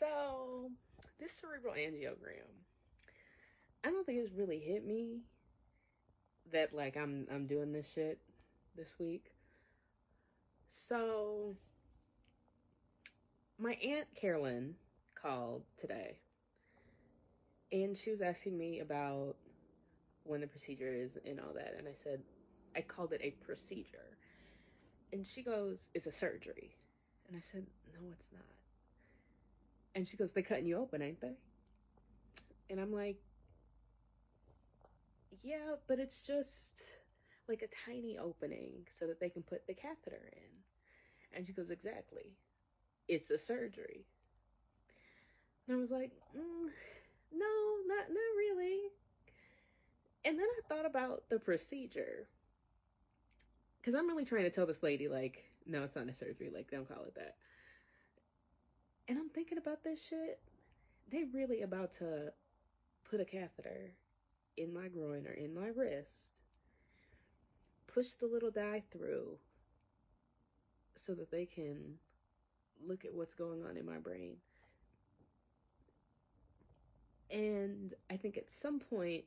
So, this cerebral angiogram, I don't think it's really hit me that like I'm doing this shit this week. So, my aunt Carolyn called today, and she was asking me about when the procedure is and all that, and I called it a procedure, and she goes, "It's a surgery," and I said, "No, it's not." And she goes, "They cutting you open, ain't they?" And I'm like, "Yeah, but it's just like a tiny opening so that they can put the catheter in." And she goes, "Exactly. It's a surgery." And I was like, "No, not really." And then I thought about the procedure, because I'm really trying to tell this lady, like, no, it's not a surgery. Like, don't call it that. And I'm thinking about this shit. They really about to put a catheter in my groin or in my wrist, push the little dye through so that they can look at what's going on in my brain. And I think at some point,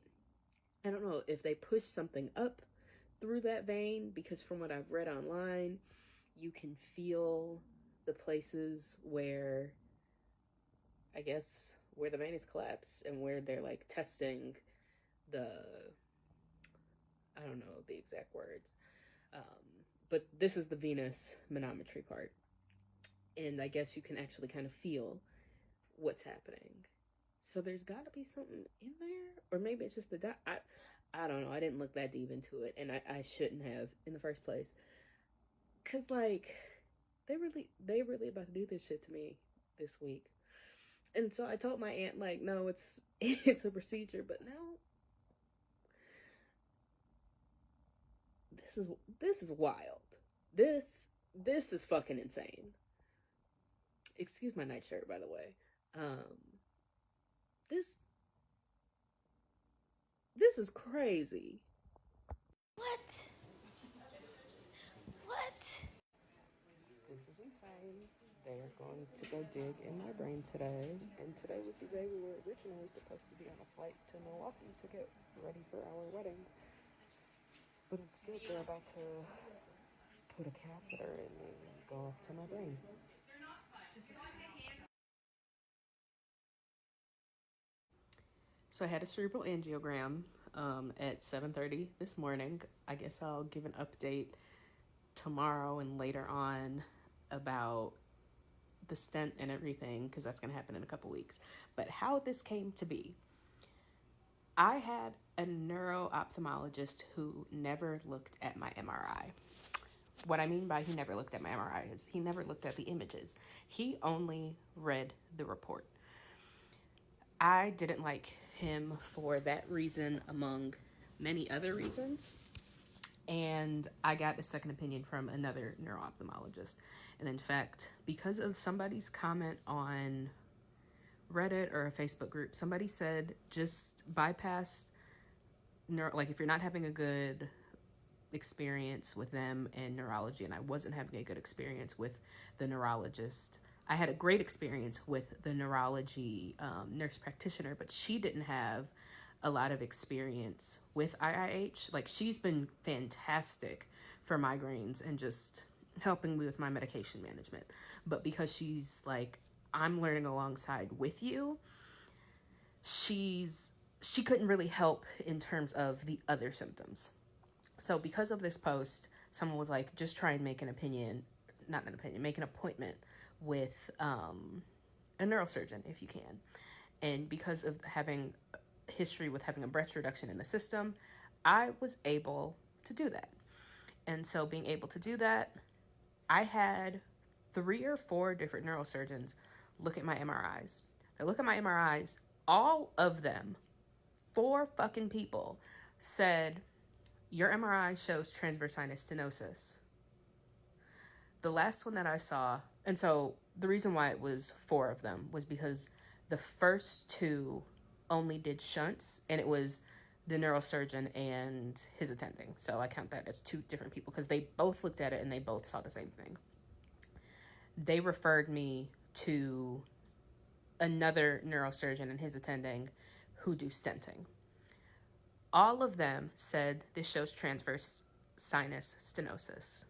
I don't know if they push something up through that vein, because from what I've read online, you can feel the places where, I guess, where the vein is collapsed and where they're like testing the, I don't know the exact words, but this is the venous manometry part. And I guess you can actually kind of feel what's happening. So there's got to be something in there, or maybe it's just I don't know. I didn't look that deep into it, and I shouldn't have in the first place. Cause like they really about to do this shit to me this week, and so I told my aunt like, no, it's it's a procedure. But now this is wild. This is fucking insane. Excuse my nightshirt, by the way. Um, this this is crazy. What? What? This is insane. They are going to go dig in my brain today, and today was the day we were originally supposed to be on a flight to Milwaukee to get ready for our wedding. But instead, they're about to put a catheter in me and go up to my brain. So I had a cerebral angiogram at 7:30 this morning. I guess I'll give an update tomorrow and later on about the stent and everything, because that's going to happen in a couple weeks. But how this came to be, I had a neuro-ophthalmologist who never looked at my MRI. What I mean by he never looked at my MRI is he never looked at the images. He only read the report. I didn't like him for that reason, among many other reasons. And I got a second opinion from another neuro-ophthalmologist. And in fact, because of somebody's comment on Reddit or a Facebook group, somebody said just bypass like if you're not having a good experience with them in neurology, and I wasn't having a good experience with the neurologist. I had a great experience with the neurology nurse practitioner, but she didn't have a lot of experience with IIH. Like, she's been fantastic for migraines and just helping me with my medication management. But because she's like, I'm learning alongside with you, she couldn't really help in terms of the other symptoms. So because of this post, someone was like, just try and make an opinion, not an opinion, make an appointment with a neurosurgeon if you can. And because of having history with having a breast reduction in the system, I was able to do that. And so being able to do that, I had 3 or 4 different neurosurgeons look at my MRIs. They look at my MRIs, all of them, 4 fucking people said, your MRI shows transverse sinus stenosis. The last one that I saw, and so the reason why it was 4 of them was because the first 2 only did shunts, and it was the neurosurgeon and his attending. So I count that as 2 different people because they both looked at it and they both saw the same thing. They referred me to another neurosurgeon and his attending who do stenting. All of them said this shows transverse sinus stenosis.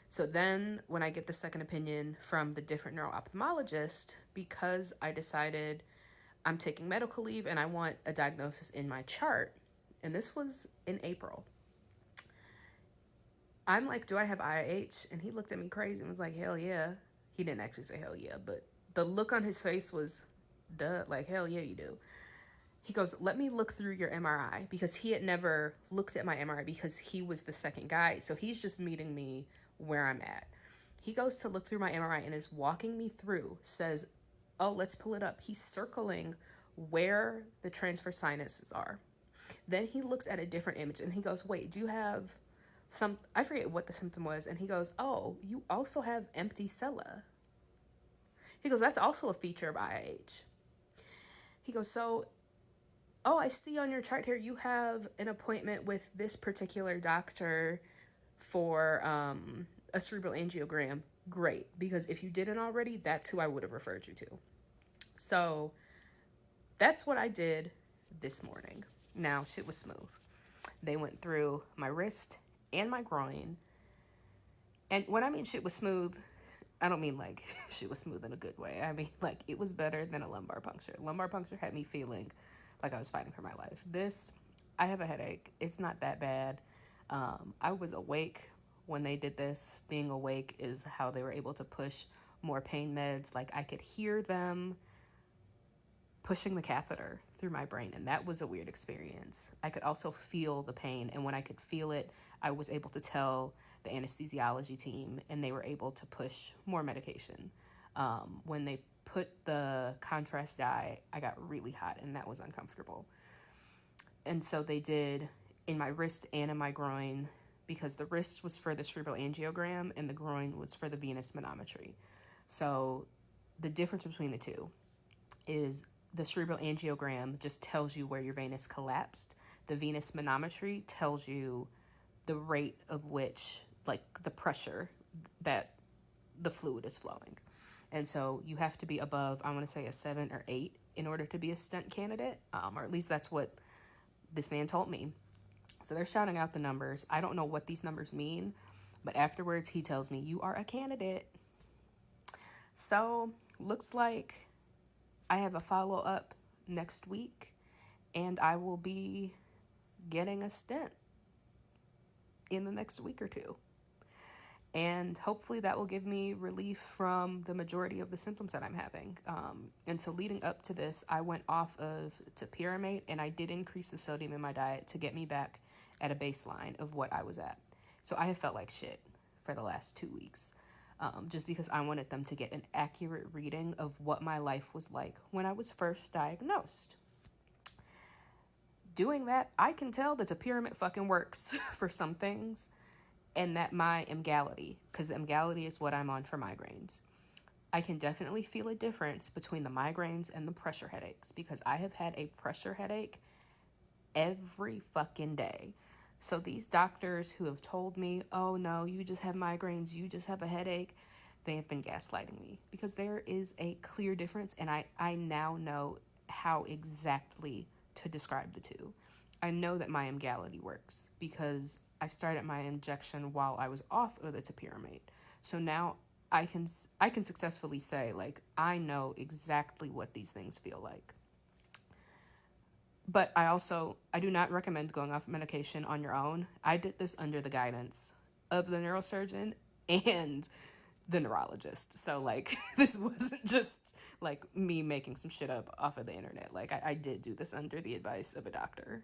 So then when I get the second opinion from the different neuro-ophthalmologist, because I decided I'm taking medical leave and I want a diagnosis in my chart, and this was in April, I'm like, do I have IH? And he looked at me crazy and was like, hell yeah. He didn't actually say hell yeah, but the look on his face was, duh, like, hell yeah, you do. He goes, let me look through your MRI, because he had never looked at my MRI because he was the second guy. So he's just meeting me where I'm at. He goes to look through my MRI and is walking me through, says, oh, let's pull it up. He's circling where the transverse sinuses are. Then he looks at a different image and he goes, wait, do you have some, I forget what the symptom was. And he goes, oh, you also have empty sella. He goes, that's also a feature of IIH. He goes, so, oh, I see on your chart here you have an appointment with this particular doctor for a cerebral angiogram. Great, because if you didn't already, that's who I would have referred you to. So that's what I did this morning. Now, shit was smooth. They went through my wrist and my groin. And when I mean shit was smooth, I don't mean like shit was smooth in a good way. I mean like it was better than a lumbar puncture. Lumbar puncture had me feeling like I was fighting for my life. This, I have a headache. It's not that bad. I was awake when they did this. Being awake is how they were able to push more pain meds. Like I could hear them pushing the catheter through my brain, and that was a weird experience. I could also feel the pain, and when I could feel it, I was able to tell the anesthesiology team, and they were able to push more medication. When they put the contrast dye, I got really hot, and that was uncomfortable. And so they did in my wrist and in my groin, because the wrist was for the cerebral angiogram and the groin was for the venous manometry. So the difference between the two is the cerebral angiogram just tells you where your vein is collapsed. The venous manometry tells you the rate of which, like the pressure that the fluid is flowing. And so you have to be above, I want to say a 7 or 8 in order to be a stent candidate, or at least that's what this man told me. So they're shouting out the numbers. I don't know what these numbers mean, but afterwards he tells me, you are a candidate. So looks like I have a follow-up next week, and I will be getting a stent in the next week or two. And hopefully that will give me relief from the majority of the symptoms that I'm having. And so leading up to this, I went off of topiramate, and I did increase the sodium in my diet to get me back at a baseline of what I was at. So I have felt like shit for the last 2 weeks. Just because I wanted them to get an accurate reading of what my life was like when I was first diagnosed. Doing that, I can tell that the pyramid fucking works for some things, and that my Emgality, because the Emgality is what I'm on for migraines. I can definitely feel a difference between the migraines and the pressure headaches, because I have had a pressure headache every fucking day. So these doctors who have told me, oh no, you just have migraines, you just have a headache, they have been gaslighting me, because there is a clear difference, and I now know how exactly to describe the two. I know that my Emgality works because I started my injection while I was off of the topiramate. So now I can successfully say, like, I know exactly what these things feel like. But I do not recommend going off medication on your own. I did this under the guidance of the neurosurgeon and the neurologist. So, like, this wasn't just, like, me making some shit up off of the internet. Like, I did do this under the advice of a doctor.